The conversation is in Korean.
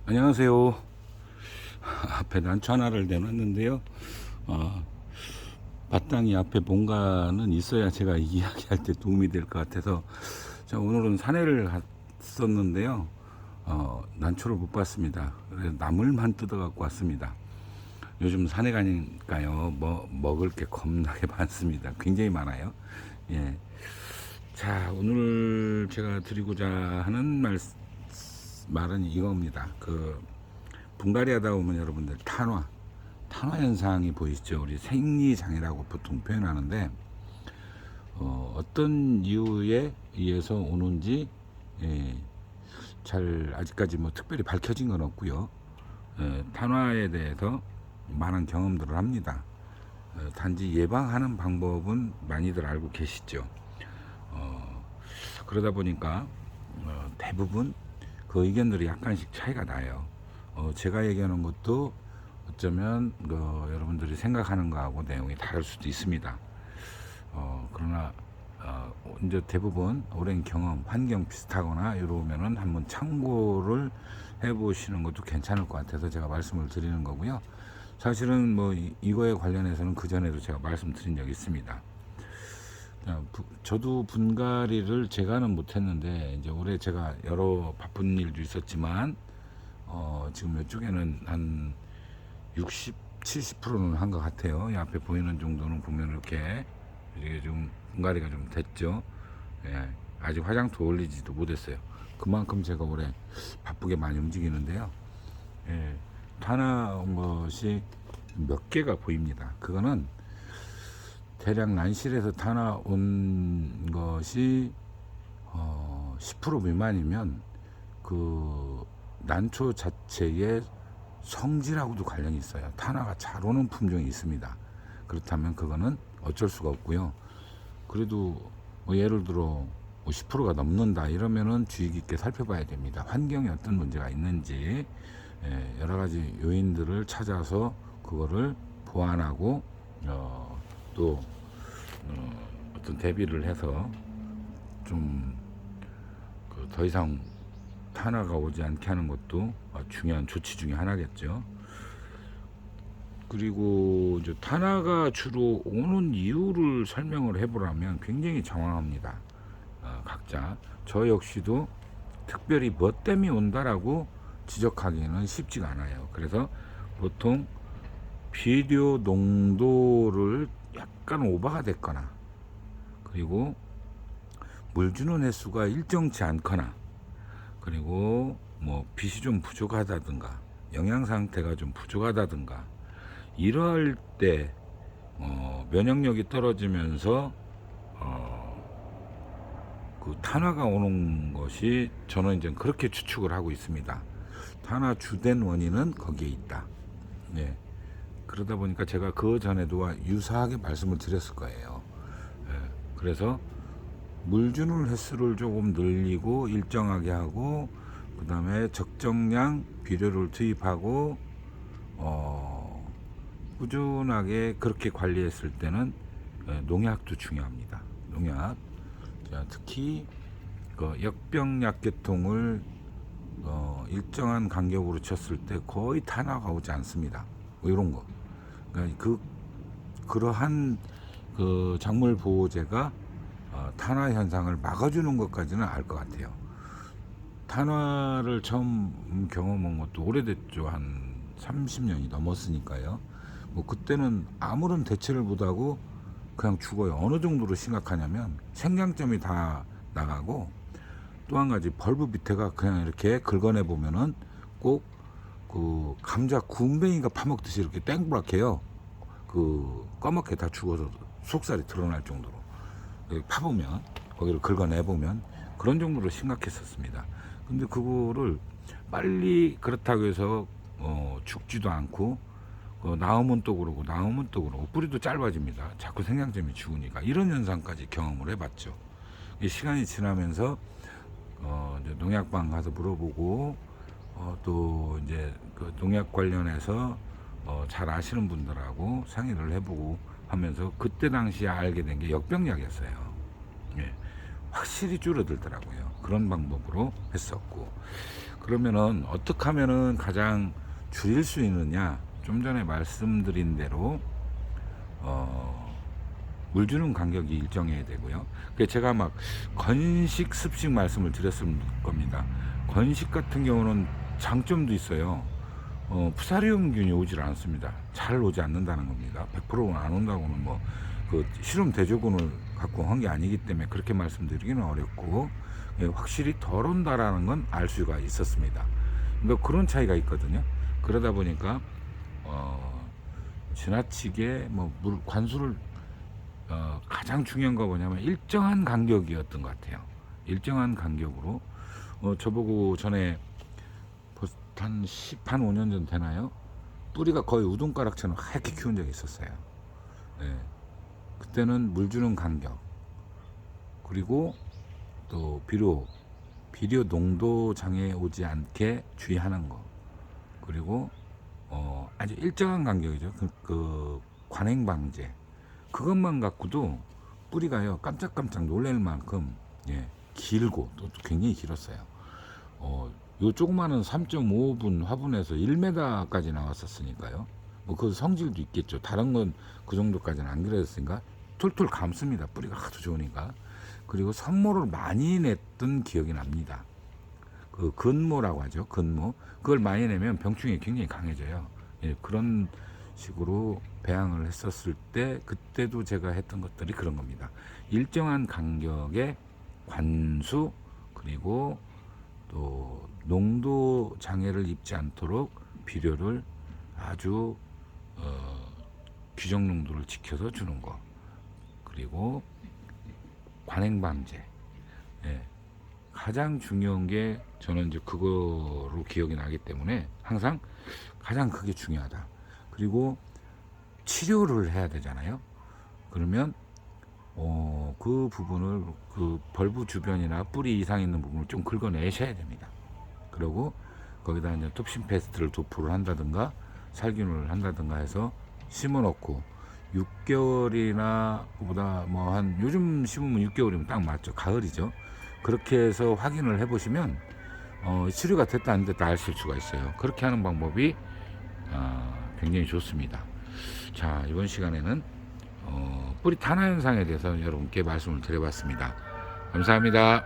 안녕하세요. 앞에 난초 하나를 내놨는데요. 마땅히 앞에 뭔가는 있어야 제가 이야기할 때 도움이 될 것 같아서, 자, 오늘은 산에를 갔었는데요. 난초를 못 봤습니다. 그래서 나물만 뜯어 갖고 왔습니다. 요즘 산에 가니까요, 먹을 게 겁나게 많습니다. 굉장히 많아요. 예. 자, 오늘 제가 드리고자 하는 말은 이겁니다. 분갈이 하다 보면 여러분들 탄화 현상이 보이시죠? 우리 생리장애라고 보통 표현하는데, 어떤 이유에 의해서 오는지, 예, 잘 아직까지 뭐 특별히 밝혀진 건 없고요. 탄화에 대해서 많은 경험들을 합니다. 단지 예방하는 방법은 많이들 알고 계시죠. 그러다 보니까 대부분 그 의견들이 약간씩 차이가 나요. 제가 얘기하는 것도 어쩌면 여러분들이 생각하는 거하고 내용이 다를 수도 있습니다. 그러나 이제 대부분 오랜 경험, 환경 비슷하거나 이러면은 한번 참고를 해보시는 것도 괜찮을 것 같아서 제가 말씀을 드리는 거고요. 사실은 뭐 이거에 관련해서는 그 전에도 제가 말씀드린 적이 있습니다. 저도 분갈이를 제가는 못했는데 이제 올해 제가 여러 바쁜 일도 있었지만 지금 이쪽에는 한 60, 70%는 한 것 같아요. 이 앞에 보이는 정도는 보면 이렇게 이게 좀 분갈이가 좀 됐죠. 예, 아직 화장도 올리지도 못했어요. 그만큼 제가 올해 바쁘게 많이 움직이는데요. 예, 하나 온 것이 몇 개가 보입니다. 그거는 대략 난실에서 타나 온 것이 10% 미만이면 그 난초 자체의 성질하고도 관련이 있어요. 탄화가 잘 오는 품종이 있습니다. 그렇다면 그거는 어쩔 수가 없고요. 그래도 뭐 예를 들어 10%가 넘는다 이러면은 주의 깊게 살펴봐야 됩니다. 환경에 어떤 문제가 있는지 여러 가지 요인들을 찾아서 그거를 보완하고 또 어떤 대비를 해서 좀 더 이상 탄화가 오지 않게 하는 것도 중요한 조치 중에 하나겠죠. 그리고 이제 탄화가 주로 오는 이유를 설명을 해보라면 굉장히 장황합니다. 각자 저 역시도 특별히 뭐 때문에 온다라고 지적하기는 쉽지가 않아요. 그래서 보통 비료 농도를 약간 오버가 됐거나 그리고 물 주는 횟수가 일정치 않거나 그리고 뭐 빛이 좀 부족하다든가 영양 상태가 좀 부족하다든가 이럴 때 면역력이 떨어지면서 그 탄화가 오는 것이 저는 이제 그렇게 추측을 하고 있습니다. 탄화 주된 원인은 거기에 있다. 네. 그러다 보니까 제가 그 전에도 유사하게 말씀을 드렸을 거예요. 그래서 물 주는 횟수를 조금 늘리고 일정하게 하고 그 다음에 적정량 비료를 투입하고 꾸준하게 그렇게 관리했을 때는 농약도 중요합니다. 농약 특히 그 역병약계통을 일정한 간격으로 쳤을 때 거의 탄화가 오지 않습니다. 뭐 이런 거. 그러니까 그러한 그 작물 보호제가 탄화 현상을 막아주는 것까지는 알 것 같아요. 탄화를 처음 경험한 것도 오래됐죠. 한 30년이 넘었으니까요. 뭐 그때는 아무런 대체를 못하고 그냥 죽어요. 어느 정도로 심각하냐면 생장점이 다 나가고 또 한 가지 벌브 밑에가 그냥 이렇게 긁어내 보면은 꼭 그 감자 군뱅이가 파먹듯이 이렇게 땡그랗게요. 그 꺼멓게 다 죽어서 속살이 드러날 정도로 파보면 거기를 긁어내 보면 그런 정도로 심각했었습니다. 근데 그거를 빨리 그렇다고 해서 죽지도 않고 나오면 또 그러고 나오면 또 그러고 뿌리도 짧아집니다. 자꾸 생장점이 죽으니까 이런 현상까지 경험을 해봤죠. 시간이 지나면서 이제 농약방 가서 물어보고 또 이제 그 농약 관련해서 잘 아시는 분들하고 상의를 해보고 하면서 그때 당시에 알게 된 게 역병약이었어요. 예, 확실히 줄어들더라고요. 그런 방법으로 했었고 그러면은 어떻게 하면은 가장 줄일 수 있느냐? 좀 전에 말씀드린 대로 물 주는 간격이 일정해야 되고요. 그 제가 막 건식, 습식 말씀을 드렸을 겁니다. 건식 같은 경우는 장점도 있어요. 푸사리움균이 오질 않습니다. 잘 오지 않는다는 겁니다. 100%는 안 온다고는 뭐 그 실험 대조군을 갖고 한 게 아니기 때문에 그렇게 말씀드리기는 어렵고, 예, 확실히 덜 온다라는 건 알 수가 있었습니다. 그러니까 그런 차이가 있거든요. 그러다 보니까 지나치게 뭐 물 관수를 가장 중요한 거 뭐냐면 일정한 간격이었던 것 같아요. 일정한 간격으로 저보고 전에 한 5년 전 되나요? 뿌리가 거의 우동가락처럼 하얗게 키운 적이 있었어요. 네. 그때는 물 주는 간격, 그리고 또 비료 농도 장애 오지 않게 주의하는 거, 그리고 아주 일정한 간격이죠. 그 관행 방제, 그것만 갖고도 뿌리가요 깜짝깜짝 놀랄 만큼, 예, 길고 또 굉장히 길었어요. 요 조그마한 3.5분 화분에서 1m까지 나왔었으니까요. 뭐 그 성질도 있겠죠. 다른 건 그 정도까지는 안 그랬으니까 툴툴 감습니다. 뿌리가 하도 좋으니까. 그리고 선모를 많이 냈던 기억이 납니다. 그 근모라고 하죠. 근모. 그걸 많이 내면 병충해 굉장히 강해져요. 예, 그런 식으로 배양을 했었을 때 그때도 제가 했던 것들이 그런 겁니다. 일정한 간격의 관수, 그리고 또 농도 장애를 입지 않도록 비료를 아주 규정 농도를 지켜서 주는 거, 그리고 관행 방제, 예, 가장 중요한 게 저는 이제 그거로 기억이 나기 때문에 항상 가장 그게 중요하다. 그리고 치료를 해야 되잖아요. 그러면 그 부분을, 그 벌브 주변이나 뿌리 이상 있는 부분을 좀 긁어내셔야 됩니다. 그리고 거기다 이제 톱신 페스트를 도포를 한다든가 살균을 한다든가 해서 심어 놓고 6개월이나 보다 뭐 한 요즘 심으면 6개월이면 딱 맞죠. 가을이죠. 그렇게 해서 확인을 해 보시면 치료가 됐다 안 됐다 아실 수가 있어요. 그렇게 하는 방법이 굉장히 좋습니다. 자, 이번 시간에는 뿌리 탄화 현상에 대해서 여러분께 말씀을 드려봤습니다. 감사합니다.